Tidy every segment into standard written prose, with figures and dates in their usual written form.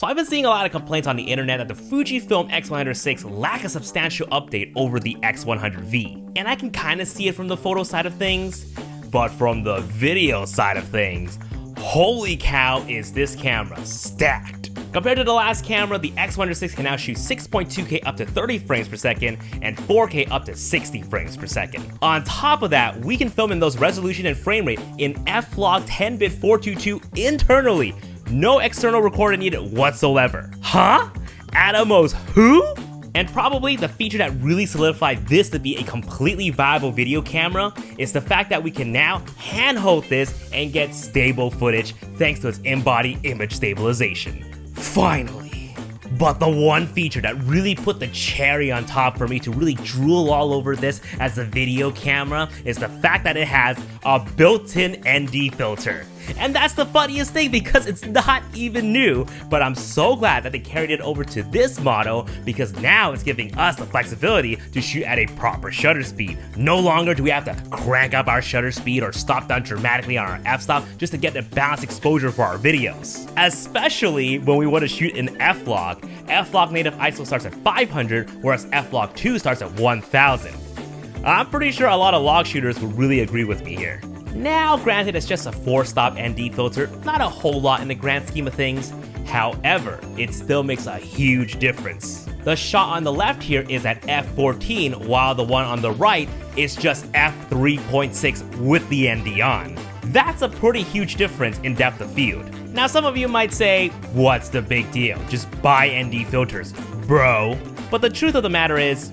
So I've been seeing a lot of complaints on the internet that the Fujifilm X100VI lack a substantial update over the X100V. And I can kind of see it from the photo side of things, but from the video side of things, holy cow is this camera stacked. Compared to the last camera, the X100VI can now shoot 6.2K up to 30 frames per second and 4K up to 60 frames per second. On top of that, we can film in those resolution and frame rate in F-Log 10-bit 422 internally. No external recorder needed whatsoever. Huh? Atomos who? And probably the feature that really solidified this to be a completely viable video camera is the fact that we can now handhold this and get stable footage thanks to its in-body image stabilization. Finally. But the one feature that really put the cherry on top for me to really drool all over this as a video camera is the fact that it has a built-in ND filter. And that's the funniest thing because it's not even new, but I'm so glad that they carried it over to this model because now it's giving us the flexibility to shoot at a proper shutter speed. No longer do we have to crank up our shutter speed or stop down dramatically on our f-stop just to get the balanced exposure for our videos. Especially when we want to shoot in F-Log. F-Log native ISO starts at 500, whereas F-Log 2 starts at 1000. I'm pretty sure a lot of log shooters would really agree with me here. Now, granted, it's just a 4-stop ND filter, not a whole lot in the grand scheme of things. However, it still makes a huge difference. The shot on the left here is at f14, while the one on the right is just f3.6 with the ND on. That's a pretty huge difference in depth of field. Now, some of you might say, what's the big deal? Just buy ND filters, bro. But the truth of the matter is,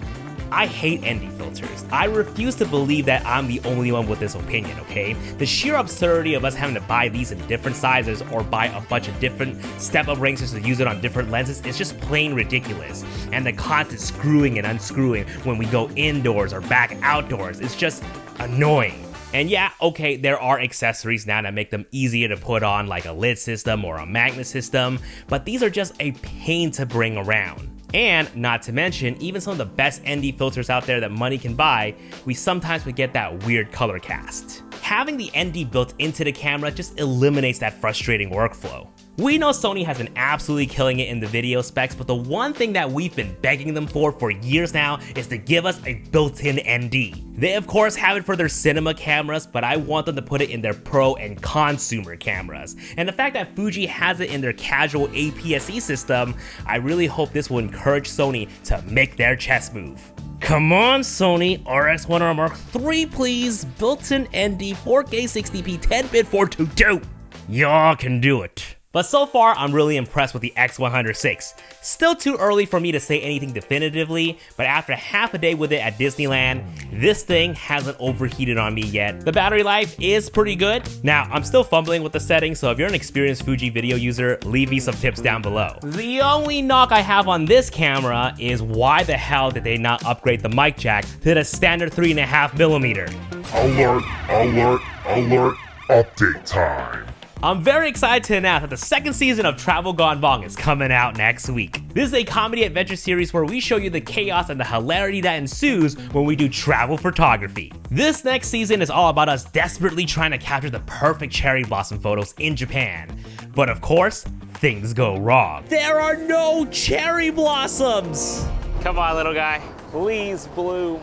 I hate ND filters. I refuse to believe that I'm the only one with this opinion, okay? The sheer absurdity of us having to buy these in different sizes or buy a bunch of different step-up rings just to use it on different lenses is just plain ridiculous. And the constant screwing and unscrewing when we go indoors or back outdoors is just annoying. And yeah, okay, there are accessories now that make them easier to put on, like a lid system or a magnet system, but these are just a pain to bring around. And not to mention, even some of the best ND filters out there that money can buy, we sometimes would get that weird color cast. Having the ND built into the camera just eliminates that frustrating workflow. We know Sony has been absolutely killing it in the video specs, but the one thing that we've been begging them for years now is to give us a built-in ND. They of course have it for their cinema cameras, but I want them to put it in their pro and consumer cameras. And the fact that Fuji has it in their casual APS-C system, I really hope this will encourage Sony to make their chess move. Come on, Sony, RX1R Mark III, please. Built-in ND 4K 60p 10-bit 422. Y'all can do it. But so far, I'm really impressed with the X100VI. Still too early for me to say anything definitively, but after half a day with it at Disneyland, this thing hasn't overheated on me yet. The battery life is pretty good. Now, I'm still fumbling with the settings, so if you're an experienced Fuji video user, leave me some tips down below. The only knock I have on this camera is why the hell did they not upgrade the mic jack to the standard 3.5mm? Alert, alert, alert, update time. I'm very excited to announce that the second season of Travel Gone Vong is coming out next week. This is a comedy adventure series where we show you the chaos and the hilarity that ensues when we do travel photography. This next season is all about us desperately trying to capture the perfect cherry blossom photos in Japan. But of course, things go wrong. There are no cherry blossoms! Come on, little guy, please bloom.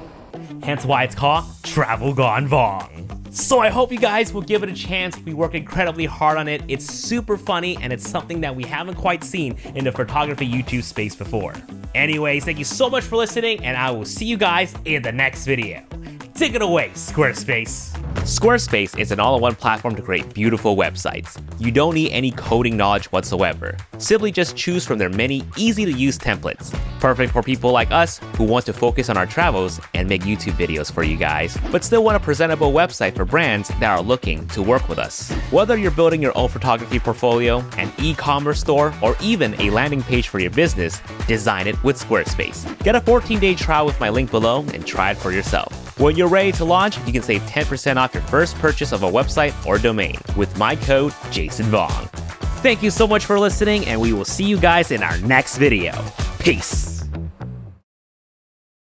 Hence why it's called Travel Gone Vong. So I hope you guys will give it a chance. We work incredibly hard on it. It's super funny and it's something that we haven't quite seen in the photography YouTube space before. Anyways, thank you so much for listening and I will see you guys in the next video. Take it away, Squarespace. Squarespace is an all-in-one platform to create beautiful websites. You don't need any coding knowledge whatsoever. Simply just choose from their many easy-to-use templates. Perfect for people like us who want to focus on our travels and make YouTube videos for you guys, but still want a presentable website for brands that are looking to work with us. Whether you're building your own photography portfolio, an e-commerce store, or even a landing page for your business, design it with Squarespace. Get a 14-day trial with my link below and try it for yourself. When you're ready to launch, you can save 10% off your first purchase of a website or domain with my code JasonVong. Thank you so much for listening, and we will see you guys in our next video. Peace.